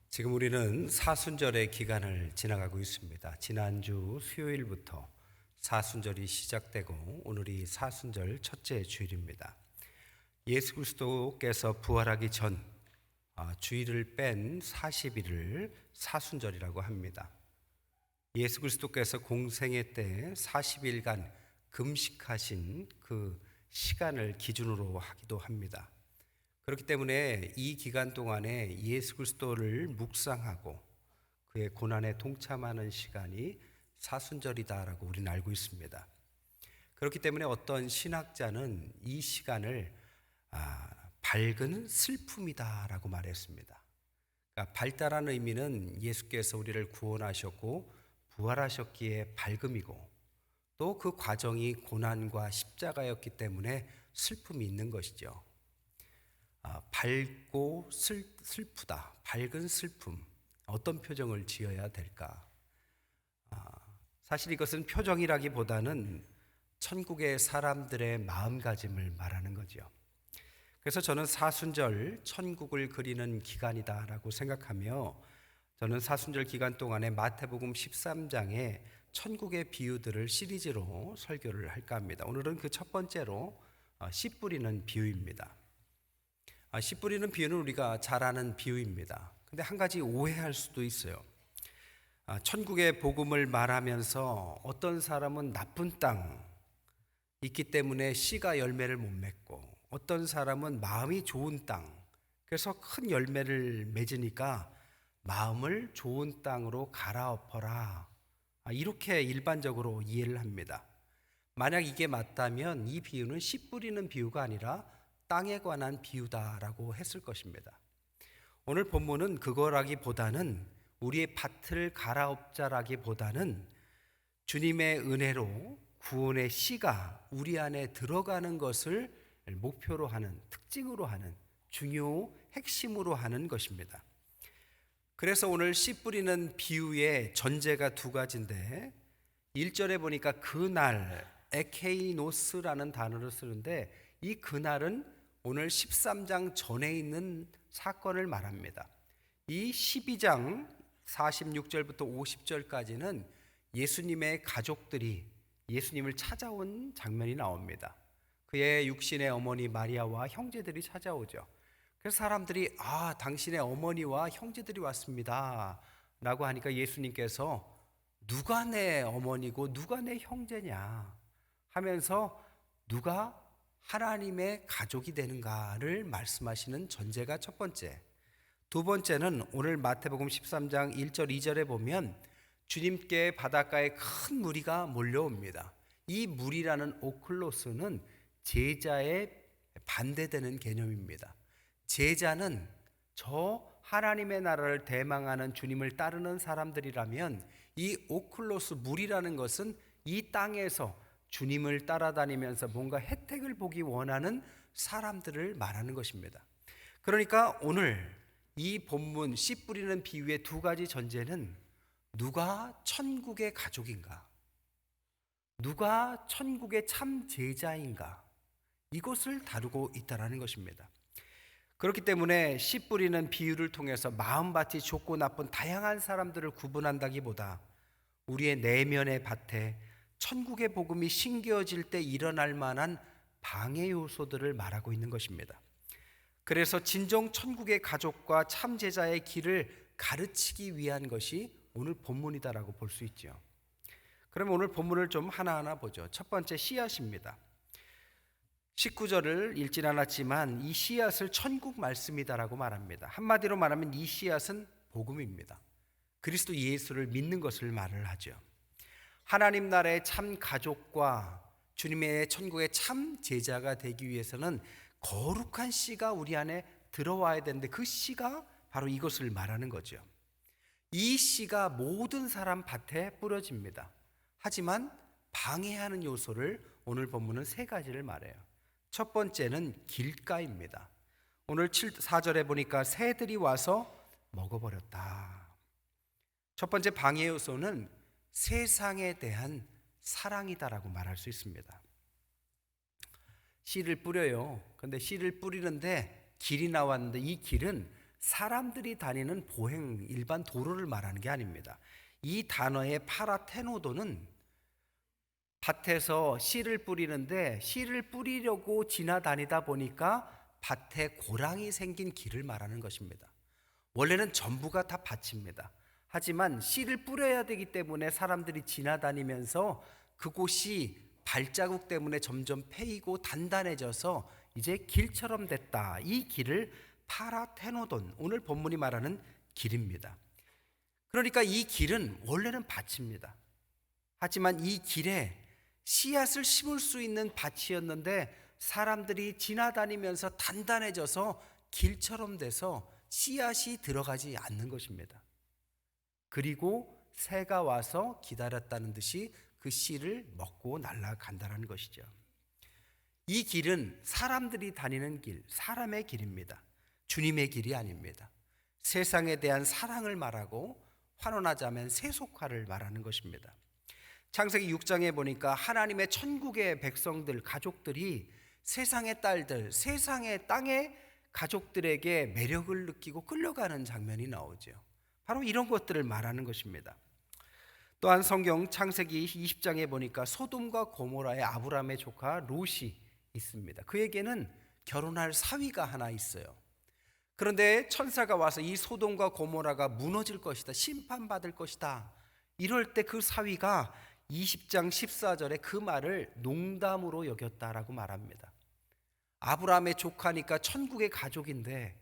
지금 우리는 사순절의 기간을 지나가고 있습니다. 지난주 수요일부터 사순절이 시작되고 오늘이 사순절 첫째 주일입니다. 예수 그리스도께서 부활하기 전 주일을 뺀 40일을 사순절이라고 합니다. 예수 그리스도께서 공생애 때 40일간 금식하신 그 시간을 기준으로 하기도 합니다. 그렇기 때문에 이 기간 동안에 예수 그리스도를 묵상하고 그의 고난에 동참하는 시간이 사순절이다라고 우리는 알고 있습니다. 그렇기 때문에 어떤 신학자는 이 시간을 밝은 슬픔이다라고 말했습니다. 그러니까 밝다라는 의미는 예수께서 우리를 구원하셨고 부활하셨기에 밝음이고 또 그 과정이 고난과 십자가였기 때문에 슬픔이 있는 것이죠. 밝고 슬프다, 밝은 슬픔, 어떤 표정을 지어야 될까? 사실 이것은 표정이라기보다는 천국의 사람들의 마음가짐을 말하는 거죠. 그래서 저는 사순절 천국을 그리는 기간이다라고 생각하며 저는 사순절 기간 동안에 마태복음 13장의 천국의 비유들을 시리즈로 설교를 할까 합니다. 오늘은 그 첫 번째로 씨 뿌리는 비유입니다. 씨 뿌리는 비유는 우리가 잘 아는 비유입니다. 근데 한 가지 오해할 수도 있어요. 천국의 복음을 말하면서 어떤 사람은 나쁜 땅 있기 때문에 씨가 열매를 못 맺고 어떤 사람은 마음이 좋은 땅, 그래서 큰 열매를 맺으니까 마음을 좋은 땅으로 갈아엎어라, 이렇게 일반적으로 이해를 합니다. 만약 이게 맞다면 이 비유는 씨 뿌리는 비유가 아니라 땅에 관한 비유다라고 했을 것입니다. 오늘 본문은 그거라기보다는 우리의 밭을 갈아엎자라기보다는 주님의 은혜로 구원의 씨가 우리 안에 들어가는 것을 목표로 하는, 특징으로 하는, 중요 핵심으로 하는 것입니다. 그래서 오늘 씨 뿌리는 비유의 전제가 두 가지인데 1절에 보니까 그날, 에케이노스라는 단어를 쓰는데 이 그날은 오늘 13장 전에 있는 사건을 말합니다. 이 12장 46절부터 50절까지는 예수님의 가족들이 예수님을 찾아온 장면이 나옵니다. 그의 육신의 어머니 마리아와 형제들이 찾아오죠. 그래서 사람들이 당신의 어머니와 형제들이 왔습니다 라고 하니까 예수님께서 누가 내 어머니고 누가 내 형제냐 하면서 누가 하나님의 가족이 되는가를 말씀하시는 전제가 첫 번째. 두 번째는 오늘 마태복음 13장 1절 2절에 보면 주님께 바닷가에 큰 무리가 몰려옵니다. 이 무리라는 오클로스는 제자에 반대되는 개념입니다. 제자는 저 하나님의 나라를 대망하는 주님을 따르는 사람들이라면 이 오클로스 무리라는 것은 이 땅에서 주님을 따라다니면서 뭔가 혜택을 보기 원하는 사람들을 말하는 것입니다. 그러니까 오늘 이 본문 씨 뿌리는 비유의 두 가지 전제는 누가 천국의 가족인가, 누가 천국의 참 제자인가, 이것을 다루고 있다는 것입니다. 그렇기 때문에 씨 뿌리는 비유를 통해서 마음밭이 좋고 나쁜 다양한 사람들을 구분한다기보다 우리의 내면의 밭에 천국의 복음이 심겨질 때 일어날 만한 방해 요소들을 말하고 있는 것입니다. 그래서 진정 천국의 가족과 참 제자의 길을 가르치기 위한 것이 오늘 본문이다라고 볼 수 있죠. 그럼 오늘 본문을 좀 하나하나 보죠. 첫 번째 씨앗입니다. 19절을 읽진 않았지만 이 씨앗을 천국 말씀이다라고 말합니다. 한마디로 말하면 이 씨앗은 복음입니다. 그리스도 예수를 믿는 것을 말을 하죠. 하나님 나라의 참 가족과 주님의 천국의 참 제자가 되기 위해서는 거룩한 씨가 우리 안에 들어와야 되는데 그 씨가 바로 이것을 말하는 거죠. 이 씨가 모든 사람 밭에 뿌려집니다. 하지만 방해하는 요소를 오늘 본문은 세 가지를 말해요. 첫 번째는 길가입니다. 오늘 4절에 보니까 새들이 와서 먹어버렸다. 첫 번째 방해 요소는 세상에 대한 사랑이다라고 말할 수 있습니다. 씨를 뿌려요. 근데 씨를 뿌리는데 길이 나왔는데 이 길은 사람들이 다니는 보행, 일반 도로를 말하는 게 아닙니다. 이 단어의 파라테노도는 밭에서 씨를 뿌리는데 씨를 뿌리려고 지나다니다 보니까 밭에 고랑이 생긴 길을 말하는 것입니다. 원래는 전부가 다 밭입니다. 하지만 씨를 뿌려야 되기 때문에 사람들이 지나다니면서 그곳이 발자국 때문에 점점 패이고 단단해져서 이제 길처럼 됐다. 이 길을 파라테노돈, 오늘 본문이 말하는 길입니다. 그러니까 이 길은 원래는 밭입니다. 하지만 이 길에 씨앗을 심을 수 있는 밭이었는데 사람들이 지나다니면서 단단해져서 길처럼 돼서 씨앗이 들어가지 않는 것입니다. 그리고 새가 와서 기다렸다는 듯이 그 씨를 먹고 날아간다는 것이죠. 이 길은 사람들이 다니는 길, 사람의 길입니다. 주님의 길이 아닙니다. 세상에 대한 사랑을 말하고 환원하자면 세속화를 말하는 것입니다. 창세기 6장에 보니까 하나님의 천국의 백성들, 가족들이 세상의 딸들, 세상의 땅의 가족들에게 매력을 느끼고 끌려가는 장면이 나오죠. 바로 이런 것들을 말하는 것입니다. 또한 성경 창세기 20장에 보니까 소돔과 고모라의 아브라함의 조카 롯이 있습니다. 그에게는 결혼할 사위가 하나 있어요. 그런데 천사가 와서 이 소돔과 고모라가 무너질 것이다, 심판받을 것이다, 이럴 때 그 사위가 20장 14절에 그 말을 농담으로 여겼다라고 말합니다. 아브라함의 조카니까 천국의 가족인데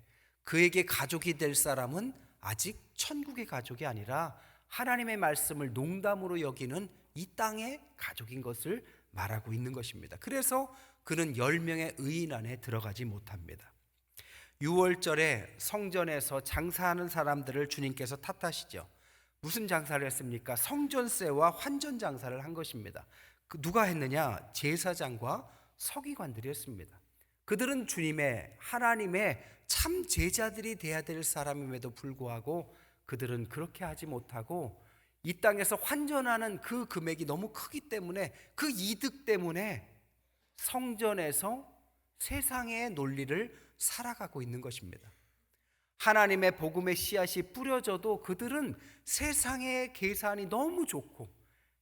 그에게 가족이 될 사람은 아직 천국의 가족이 아니라 하나님의 말씀을 농담으로 여기는 이 땅의 가족인 것을 말하고 있는 것입니다. 그래서 그는 10명의 의인 안에 들어가지 못합니다. 6월절에 성전에서 장사하는 사람들을 주님께서 탓하시죠. 무슨 장사를 했습니까? 성전세와 환전 장사를 한 것입니다. 누가 했느냐? 제사장과 서기관들이 했습니다. 그들은 주님의, 하나님의 참 제자들이 돼야 될 사람임에도 불구하고 그들은 그렇게 하지 못하고 이 땅에서 환전하는 그 금액이 너무 크기 때문에, 그 이득 때문에 성전에서 세상의 논리를 살아가고 있는 것입니다. 하나님의 복음의 씨앗이 뿌려져도 그들은 세상의 계산이 너무 좋고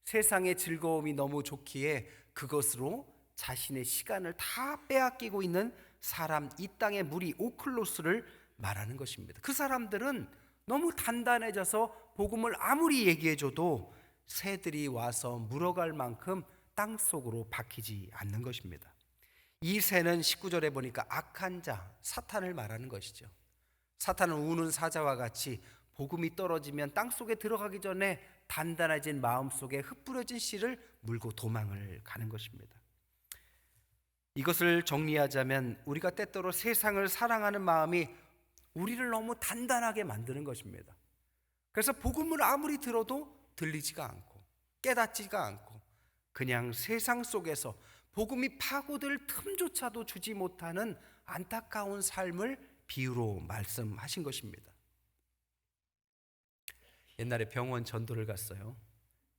세상의 즐거움이 너무 좋기에 그것으로 자신의 시간을 다 빼앗기고 있는 사람, 이 땅의 무리, 오클로스를 말하는 것입니다. 그 사람들은 너무 단단해져서 복음을 아무리 얘기해줘도 새들이 와서 물어갈 만큼 땅속으로 박히지 않는 것입니다. 이 새는 19절에 보니까 악한 자, 사탄을 말하는 것이죠. 사탄은 우는 사자와 같이 복음이 떨어지면 땅속에 들어가기 전에 단단해진 마음속에 흩뿌려진 씨를 물고 도망을 가는 것입니다. 이것을 정리하자면 우리가 때때로 세상을 사랑하는 마음이 우리를 너무 단단하게 만드는 것입니다. 그래서 복음을 아무리 들어도 들리지가 않고 깨닫지가 않고 그냥 세상 속에서 복음이 파고들 틈조차도 주지 못하는 안타까운 삶을 비유로 말씀하신 것입니다. 옛날에 병원 전도를 갔어요.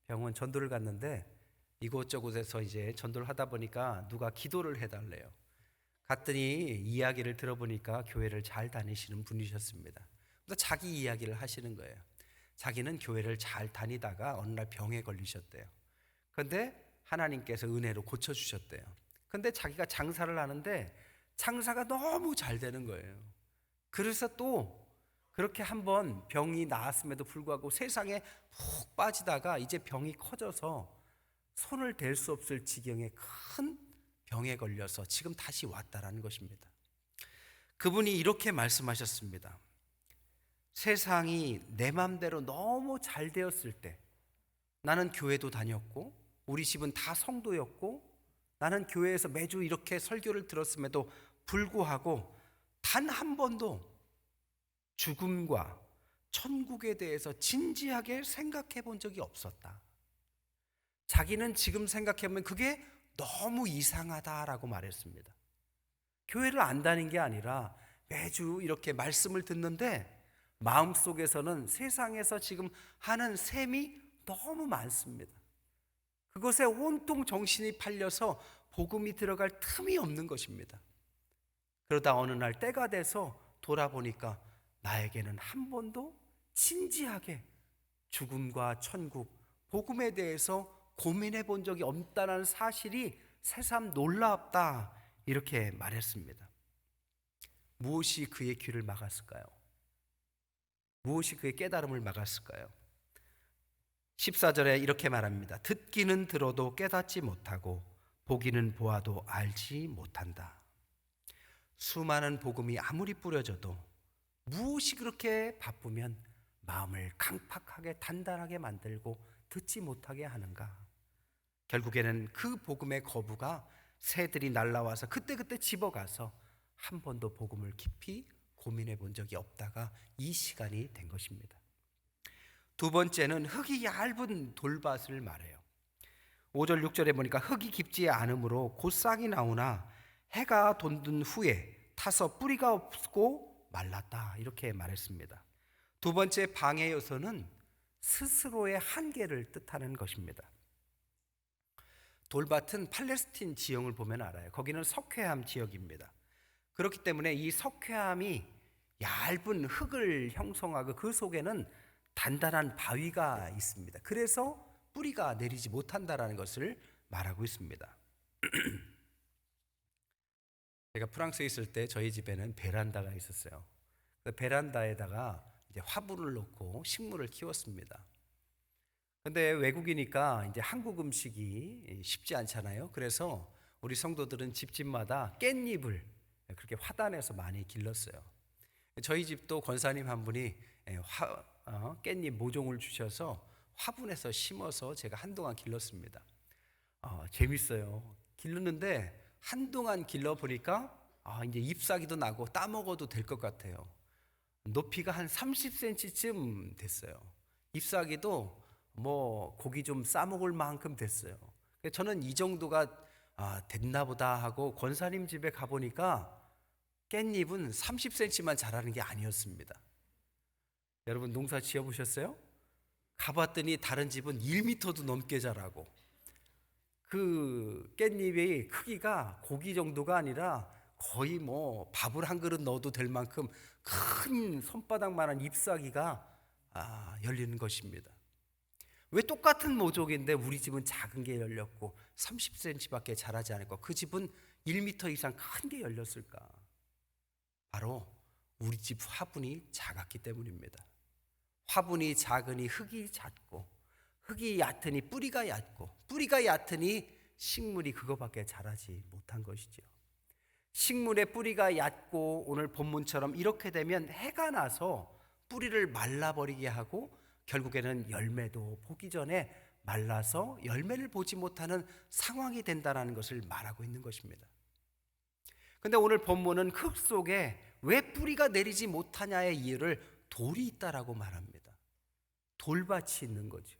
병원 전도를 갔는데 이곳저곳에서 이제 전도를 하다 보니까 누가 기도를 해달래요. 갔더니 이야기를 들어보니까 교회를 잘 다니시는 분이셨습니다. 그래서 자기 이야기를 하시는 거예요. 자기는 교회를 잘 다니다가 어느 날 병에 걸리셨대요. 그런데 하나님께서 은혜로 고쳐주셨대요. 그런데 자기가 장사를 하는데 장사가 너무 잘 되는 거예요. 그래서 또 그렇게 한번 병이 나았음에도 불구하고 세상에 푹 빠지다가 이제 병이 커져서 손을 댈 수 없을 지경의 큰 병에 걸려서 지금 다시 왔다라는 것입니다. 그분이 이렇게 말씀하셨습니다. 세상이 내 맘대로 너무 잘 되었을 때 나는 교회도 다녔고 우리 집은 다 성도였고 나는 교회에서 매주 이렇게 설교를 들었음에도 불구하고 단 한 번도 죽음과 천국에 대해서 진지하게 생각해 본 적이 없었다. 자기는 지금 생각해보면 그게 너무 이상하다라고 말했습니다. 교회를 안 다닌 게 아니라 매주 이렇게 말씀을 듣는데 마음속에서는 세상에서 지금 하는 셈이 너무 많습니다. 그것에 온통 정신이 팔려서 복음이 들어갈 틈이 없는 것입니다. 그러다 어느 날 때가 돼서 돌아보니까 나에게는 한 번도 진지하게 죽음과 천국, 복음에 대해서 고민해 본 적이 없다는 사실이 새삼 놀랍다, 이렇게 말했습니다. 무엇이 그의 귀를 막았을까요? 무엇이 그의 깨달음을 막았을까요? 14절에 이렇게 말합니다. 듣기는 들어도 깨닫지 못하고 보기는 보아도 알지 못한다. 수많은 복음이 아무리 뿌려져도 무엇이 그렇게 바쁘면 마음을 강팍하게 단단하게 만들고 듣지 못하게 하는가? 결국에는 그 복음의 거부가 새들이 날라와서 그때그때 집어가서 한 번도 복음을 깊이 고민해 본 적이 없다가 이 시간이 된 것입니다. 두 번째는 흙이 얇은 돌밭을 말해요. 5절 6절에 보니까 흙이 깊지 않으므로 곧 싹이 나오나 해가 돋는 후에 타서 뿌리가 없고 말랐다, 이렇게 말했습니다. 두 번째 방해 요소는 스스로의 한계를 뜻하는 것입니다. 돌밭은 팔레스틴 지형을 보면 알아요. 거기는 석회암 지역입니다. 그렇기 때문에 이 석회암이 얇은 흙을 형성하고 그 속에는 단단한 바위가 있습니다. 그래서 뿌리가 내리지 못한다라는 것을 말하고 있습니다. 제가 프랑스에 있을 때 저희 집에는 베란다가 있었어요. 그 베란다에다가 이제 화분을 놓고 식물을 키웠습니다. 근데 외국이니까 이제 한국 음식이 쉽지 않잖아요. 그래서 우리 성도들은 집집마다 깻잎을 그렇게 화단에서 많이 길렀어요. 저희 집도 권사님 한 분이 깻잎 모종을 주셔서 화분에서 심어서 제가 한동안 길렀습니다. 재밌어요. 기르는데 한동안 길러보니까 이제 잎사귀도 나고 따먹어도 될 것 같아요. 높이가 한 30cm쯤 됐어요. 잎사귀도 뭐 고기 좀 싸먹을 만큼 됐어요. 저는 이 정도가 됐나 보다 하고 권사님 집에 가보니까 깻잎은 30cm만 자라는 게 아니었습니다. 여러분 농사 지어보셨어요? 가봤더니 다른 집은 1m도 넘게 자라고, 그 깻잎의 크기가 고기 정도가 아니라 거의 뭐 밥을 한 그릇 넣어도 될 만큼 큰 손바닥만한 잎사귀가 열리는 것입니다. 왜 똑같은 모종인데 우리 집은 작은 게 열렸고 30cm밖에 자라지 않았고 그 집은 1m 이상 큰 게 열렸을까? 바로 우리 집 화분이 작았기 때문입니다. 화분이 작으니 흙이 작고, 흙이 얕으니 뿌리가 얕고, 뿌리가 얕으니 식물이 그거밖에 자라지 못한 것이죠. 식물의 뿌리가 얕고 오늘 본문처럼 이렇게 되면 해가 나서 뿌리를 말라버리게 하고 결국에는 열매도 보기 전에 말라서 열매를 보지 못하는 상황이 된다는 것을 말하고 있는 것입니다. 그런데 오늘 본문은 흙 속에 왜 뿌리가 내리지 못하냐의 이유를 돌이 있다라고 말합니다. 돌밭이 있는 거죠.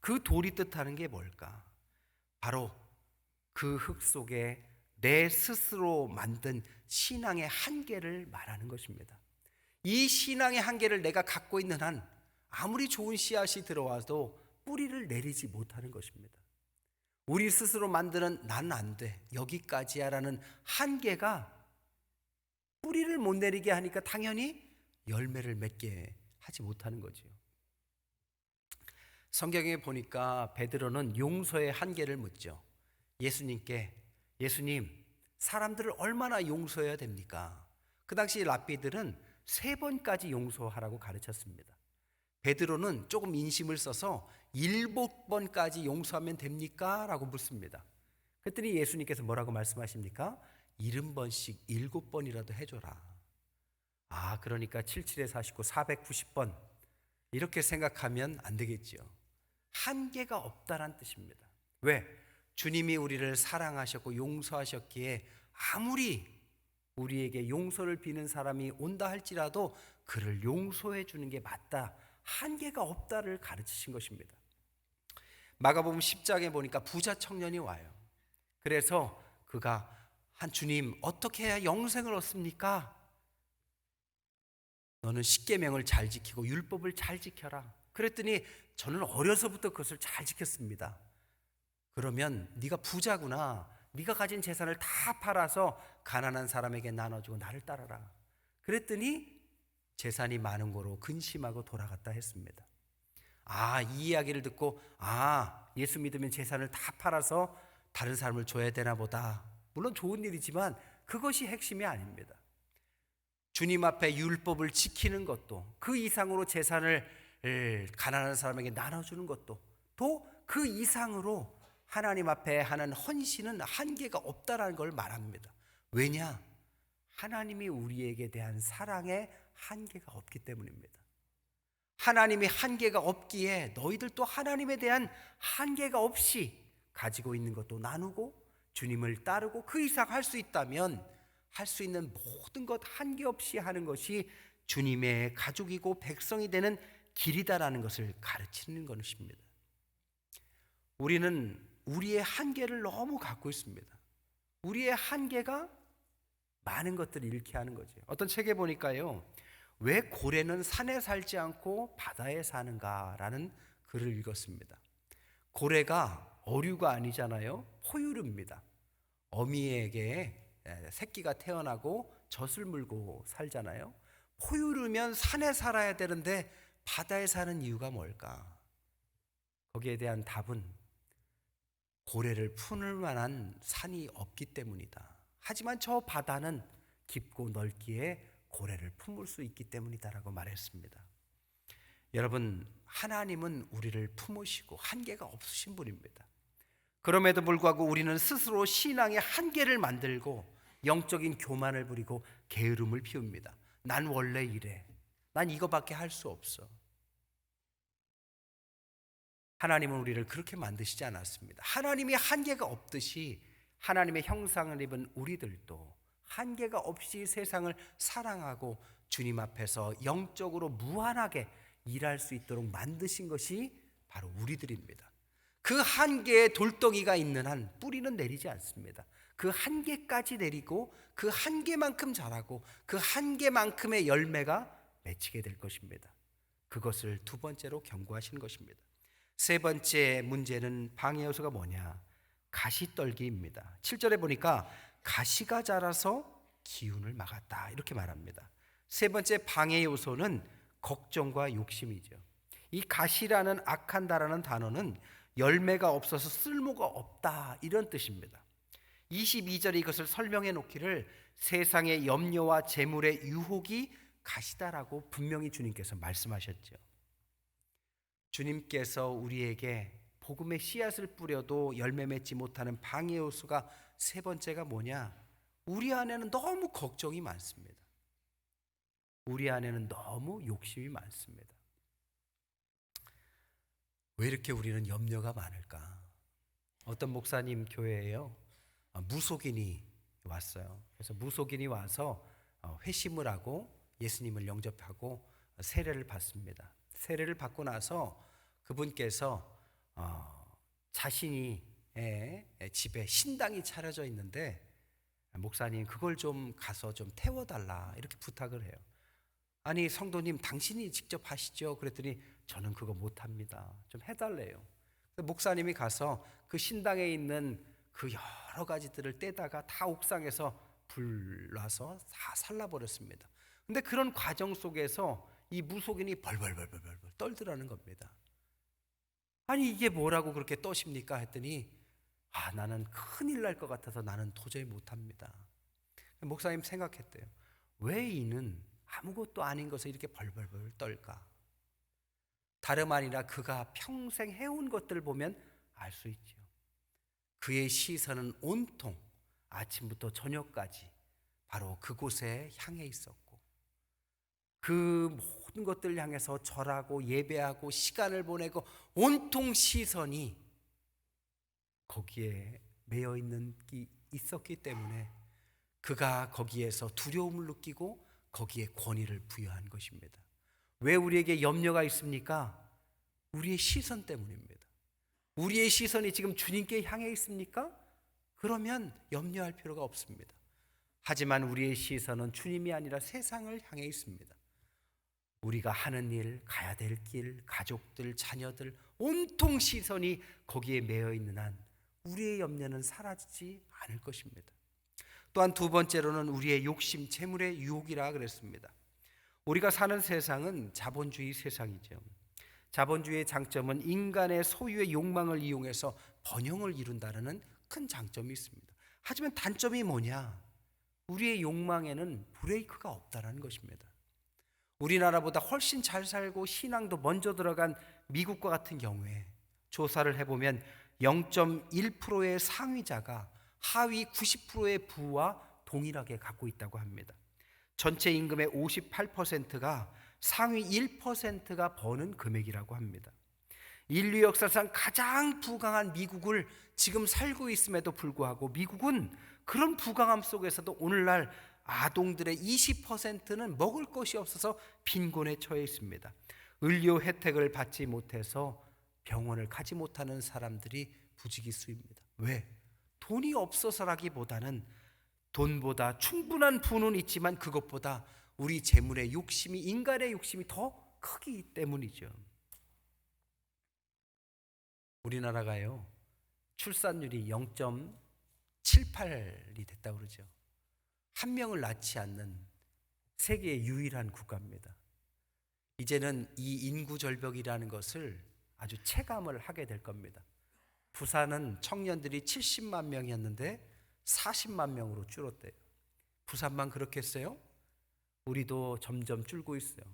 그 돌이 뜻하는 게 뭘까? 바로 그 흙 속에 내 스스로 만든 신앙의 한계를 말하는 것입니다. 이 신앙의 한계를 내가 갖고 있는 한 아무리 좋은 씨앗이 들어와도 뿌리를 내리지 못하는 것입니다. 우리 스스로 만드는 난 안 돼, 여기까지야 라는 한계가 뿌리를 못 내리게 하니까 당연히 열매를 맺게 하지 못하는 거죠. 성경에 보니까 베드로는 용서의 한계를 묻죠. 예수님께, 예수님, 사람들을 얼마나 용서해야 됩니까? 그 당시 랍비들은 3번까지 용서하라고 가르쳤습니다. 베드로는 조금 인심을 써서 7번까지 용서하면 됩니까? 라고 묻습니다. 그랬더니 예수님께서 뭐라고 말씀하십니까? 70번씩 7번이라도 해줘라. 그러니까 77에 49, 490번 이렇게 생각하면 안 되겠죠. 한계가 없다란 뜻입니다. 왜? 주님이 우리를 사랑하셨고 용서하셨기에 아무리 우리에게 용서를 비는 사람이 온다 할지라도 그를 용서해 주는 게 맞다, 한계가 없다를 가르치신 것입니다. 마가복음 10장에 보니까 부자 청년이 와요. 그래서 그가 주님, 어떻게 해야 영생을 얻습니까? 너는 십계명을 잘 지키고 율법을 잘 지켜라. 그랬더니 저는 어려서부터 그것을 잘 지켰습니다. 그러면 네가 부자구나. 네가 가진 재산을 다 팔아서 가난한 사람에게 나눠주고 나를 따라라. 그랬더니 재산이 많은 거로 근심하고 돌아갔다 했습니다. 이 이야기를 듣고 예수 믿으면 재산을 다 팔아서 다른 사람을 줘야 되나 보다. 물론 좋은 일이지만 그것이 핵심이 아닙니다. 주님 앞에 율법을 지키는 것도, 그 이상으로 재산을 가난한 사람에게 나눠주는 것도, 또 그 이상으로 하나님 앞에 하는 헌신은 한계가 없다라는 걸 말합니다. 왜냐? 하나님이 우리에게 대한 사랑에 한계가 없기 때문입니다. 하나님이 한계가 없기에 너희들도 하나님에 대한 한계가 없이 가지고 있는 것도 나누고 주님을 따르고 그 이상 할 수 있다면 할 수 있는 모든 것 한계 없이 하는 것이 주님의 가족이고 백성이 되는 길이다라는 것을 가르치는 것입니다. 우리는 우리의 한계를 너무 갖고 있습니다. 우리의 한계가 많은 것들을 잃게 하는 거죠. 어떤 책에 보니까요, 왜 고래는 산에 살지 않고 바다에 사는가라는 글을 읽었습니다. 고래가 어류가 아니잖아요. 포유류입니다. 어미에게 새끼가 태어나고 젖을 물고 살잖아요. 포유류면 산에 살아야 되는데 바다에 사는 이유가 뭘까? 거기에 대한 답은 고래를 품을 만한 산이 없기 때문이다. 하지만 저 바다는 깊고 넓기에 고래를 품을 수 있기 때문이다라고 말했습니다. 여러분, 하나님은 우리를 품으시고 한계가 없으신 분입니다. 그럼에도 불구하고 우리는 스스로 신앙의 한계를 만들고 영적인 교만을 부리고 게으름을 피웁니다. 난 원래 이래. 난 이거밖에 할 수 없어. 하나님은 우리를 그렇게 만드시지 않았습니다. 하나님이 한계가 없듯이 하나님의 형상을 입은 우리들도 한계가 없이 세상을 사랑하고 주님 앞에서 영적으로 무한하게 일할 수 있도록 만드신 것이 바로 우리들입니다. 그 한계에 돌덩이가 있는 한 뿌리는 내리지 않습니다. 그 한계까지 내리고 그 한계만큼 자라고 그 한계만큼의 열매가 맺히게 될 것입니다. 그것을 두 번째로 경고하시는 것입니다. 세 번째 문제는 방해 요소가 뭐냐? 가시떨기입니다. 7절에 보니까 가시가 자라서 기운을 막았다 이렇게 말합니다. 세 번째 방해 요소는 걱정과 욕심이죠. 이 가시라는 악한다라는 단어는 열매가 없어서 쓸모가 없다 이런 뜻입니다. 22절에 이것을 설명해 놓기를 세상의 염려와 재물의 유혹이 가시다라고 분명히 주님께서 말씀하셨죠. 주님께서 우리에게 복음의 씨앗을 뿌려도 열매 맺지 못하는 방해 요소가 세 번째가 뭐냐? 우리 안에는 너무 걱정이 많습니다. 우리 안에는 너무 욕심이 많습니다. 왜 이렇게 우리는 염려가 많을까? 어떤 목사님 교회에요, 무속인이 왔어요. 그래서 무속인이 와서 회심을 하고 예수님을 영접하고 세례를 받습니다. 세례를 받고 나서 그분께서 자신이 집에 신당이 차려져 있는데 목사님 그걸 좀 가서 좀 태워달라 이렇게 부탁을 해요. 아니 성도님 당신이 직접 하시죠. 그랬더니 저는 그거 못합니다. 좀 해달래요. 목사님이 가서 그 신당에 있는 그 여러 가지들을 떼다가 다 옥상에서 불나서 다 살라버렸습니다. 근데 그런 과정 속에서 이 무속인이 벌벌벌 떨더라는 겁니다. 아니 이게 뭐라고 그렇게 떠십니까? 했더니 나는 큰일 날 것 같아서 나는 도저히 못합니다. 목사님 생각했대요. 왜 이는 아무것도 아닌 것을 이렇게 벌벌벌 떨까? 다름 아니라 그가 평생 해온 것들을 보면 알 수 있죠. 그의 시선은 온통 아침부터 저녁까지 바로 그곳에 향해 있었고 그 모든 것들을 향해서 절하고 예배하고 시간을 보내고 온통 시선이 거기에 매여 있었기 때문에 그가 거기에서 두려움을 느끼고 거기에 권위를 부여한 것입니다. 왜 우리에게 염려가 있습니까? 우리의 시선 때문입니다. 우리의 시선이 지금 주님께 향해 있습니까? 그러면 염려할 필요가 없습니다. 하지만 우리의 시선은 주님이 아니라 세상을 향해 있습니다. 우리가 하는 일, 가야 될 길, 가족들, 자녀들 온통 시선이 거기에 매여 있는 한 우리의 염려는 사라지지 않을 것입니다. 또한 두 번째로는 우리의 욕심, 재물의 유혹이라 그랬습니다. 우리가 사는 세상은 자본주의 세상이죠. 자본주의의 장점은 인간의 소유의 욕망을 이용해서 번영을 이룬다는 큰 장점이 있습니다. 하지만 단점이 뭐냐? 우리의 욕망에는 브레이크가 없다는 것입니다. 우리나라보다 훨씬 잘 살고 신앙도 먼저 들어간 미국과 같은 경우에 조사를 해보면 0.1%의 상위자가 하위 90%의 부와 동일하게 갖고 있다고 합니다. 전체 임금의 58%가 상위 1%가 버는 금액이라고 합니다. 인류 역사상 가장 부강한 미국을 지금 살고 있음에도 불구하고 미국은 그런 부강함 속에서도 오늘날 아동들의 20%는 먹을 것이 없어서 빈곤에 처해 있습니다. 의료 혜택을 받지 못해서 병원을 가지 못하는 사람들이 부지기수입니다. 왜? 돈이 없어서라기보다는 돈보다 충분한 부는 있지만 그것보다 우리 재물의 욕심이, 인간의 욕심이 더 크기 때문이죠. 우리나라가요, 출산율이 0.78이 됐다고 그러죠. 한 명을 낳지 않는 세계의 유일한 국가입니다. 이제는 이 인구 절벽이라는 것을 아주 체감을 하게 될 겁니다. 부산은 청년들이 70만 명이었는데 40만 명으로 줄었대요. 부산만 그렇겠어요? 우리도 점점 줄고 있어요.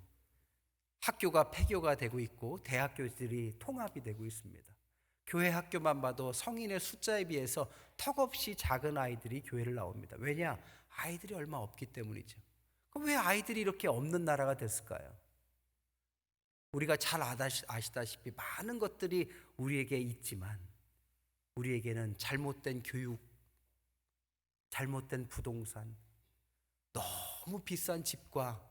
학교가 폐교가 되고 있고 대학교들이 통합이 되고 있습니다. 교회 학교만 봐도 성인의 숫자에 비해서 턱없이 작은 아이들이 교회를 나옵니다. 왜냐? 아이들이 얼마 없기 때문이죠. 그럼 왜 아이들이 이렇게 없는 나라가 됐을까요? 우리가 잘 아시다시피 많은 것들이 우리에게 있지만 우리에게는 잘못된 교육, 잘못된 부동산, 너무 비싼 집과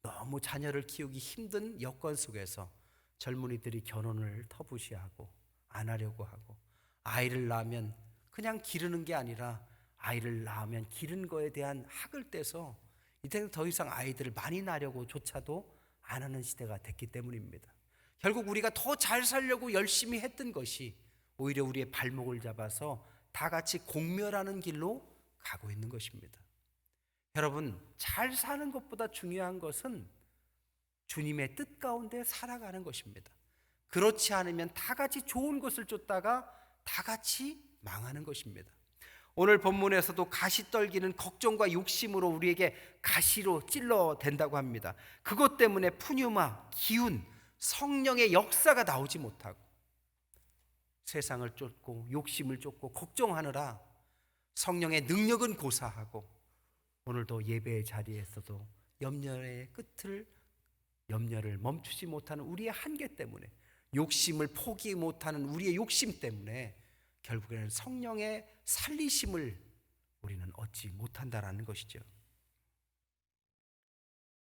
너무 자녀를 키우기 힘든 여건 속에서 젊은이들이 결혼을 터부시하고 안 하려고 하고, 아이를 낳으면 그냥 기르는 게 아니라 아이를 낳으면 기른 거에 대한 학을 떼서 이제는 더 이상 아이들을 많이 낳으려고 조차도 안 하는 시대가 됐기 때문입니다. 결국 우리가 더 잘 살려고 열심히 했던 것이 오히려 우리의 발목을 잡아서 다 같이 공멸하는 길로 가고 있는 것입니다. 여러분, 잘 사는 것보다 중요한 것은 주님의 뜻 가운데 살아가는 것입니다. 그렇지 않으면 다 같이 좋은 것을 쫓다가 다 같이 망하는 것입니다. 오늘 본문에서도 가시 떨기는 걱정과 욕심으로 우리에게 가시로 찔러댄다고 합니다. 그것 때문에 푸뉴마, 기운, 성령의 역사가 나오지 못하고 세상을 쫓고 욕심을 쫓고 걱정하느라 성령의 능력은 고사하고 오늘도 예배의 자리에서도 염려를 멈추지 못하는 우리의 한계 때문에, 욕심을 포기 못하는 우리의 욕심 때문에 결국에는 성령의 살리심을 우리는 얻지 못한다라는 것이죠.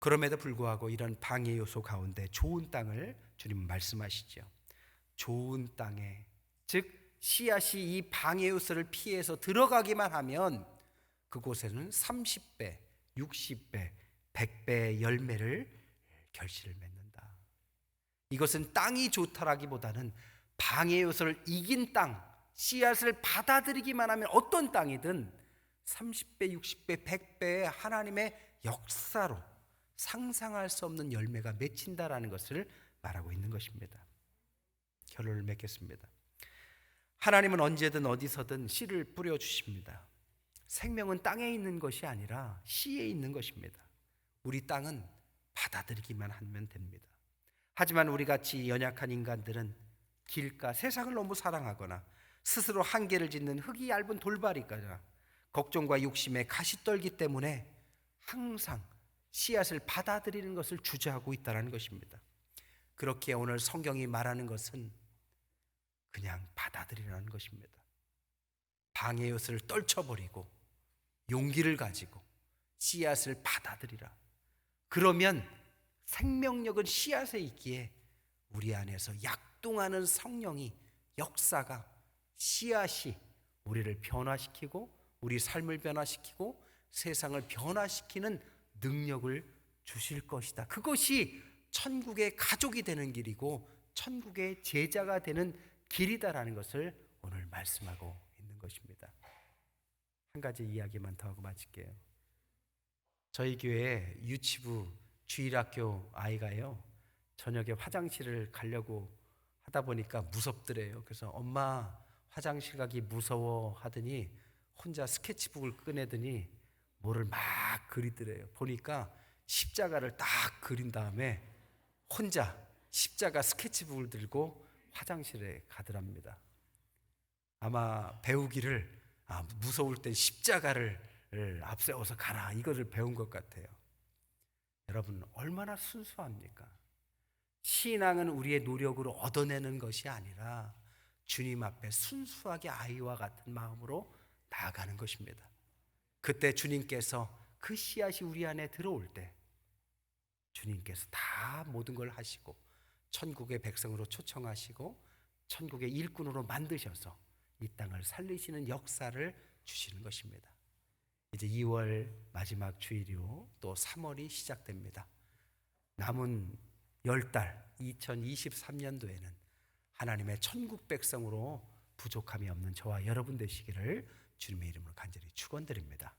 그럼에도 불구하고 이런 방해 요소 가운데 좋은 땅을 주님은 말씀하시죠. 좋은 땅에, 즉 씨앗이 이 방해 요소를 피해서 들어가기만 하면 그곳에는 30배, 60배, 100배의 열매를 결실을 맺는다. 이것은 땅이 좋다라기보다는 방해 요소를 이긴 땅, 씨앗을 받아들이기만 하면 어떤 땅이든 30배, 60배, 100배의 하나님의 역사로 상상할 수 없는 열매가 맺힌다라는 것을 말하고 있는 것입니다. 결론을 맺겠습니다. 하나님은 언제든 어디서든 씨를 뿌려주십니다. 생명은 땅에 있는 것이 아니라 씨에 있는 것입니다. 우리 땅은 받아들이기만 하면 됩니다. 하지만 우리같이 연약한 인간들은 길가, 세상을 너무 사랑하거나 스스로 한계를 짓는 흙이 얇은 돌발이거나 걱정과 욕심에 가시 떨기 때문에 항상 씨앗을 받아들이는 것을 주저하고 있다는 것입니다. 그렇게 오늘 성경이 말하는 것은 그냥 받아들이라는 것입니다. 방해 요소를 떨쳐버리고 용기를 가지고 씨앗을 받아들이라. 그러면 생명력은 씨앗에 있기에 우리 안에서 약동하는 성령이, 역사가, 씨앗이 우리를 변화시키고 우리 삶을 변화시키고 세상을 변화시키는 능력을 주실 것이다. 그것이 천국의 가족이 되는 길이고 천국의 제자가 되는 길이다라는 것을 오늘 말씀하고 있는 것입니다. 한 가지 이야기만 더 하고 마칠게요. 저희 교회 유치부 주일학교 아이가요, 저녁에 화장실을 가려고 하다 보니까 무섭더래요. 그래서 엄마 화장실 가기 무서워 하더니 혼자 스케치북을 꺼내더니 뭐를 막 그리더래요. 보니까 십자가를 딱 그린 다음에 혼자 십자가 스케치북을 들고 화장실에 가더랍니다. 아마 배우기를 무서울 땐 십자가를 앞세워서 가라, 이거를 배운 것 같아요. 여러분, 얼마나 순수합니까? 신앙은 우리의 노력으로 얻어내는 것이 아니라 주님 앞에 순수하게 아이와 같은 마음으로 나아가는 것입니다. 그때 주님께서 그 씨앗이 우리 안에 들어올 때 주님께서 다 모든 걸 하시고 천국의 백성으로 초청하시고 천국의 일꾼으로 만드셔서 이 땅을 살리시는 역사를 주시는 것입니다. 이제 2월 마지막 주일이요, 또 3월이 시작됩니다. 남은 10달 2023년도에는 하나님의 천국 백성으로 부족함이 없는 저와 여러분 되시기를 주님의 이름으로 간절히 축원드립니다.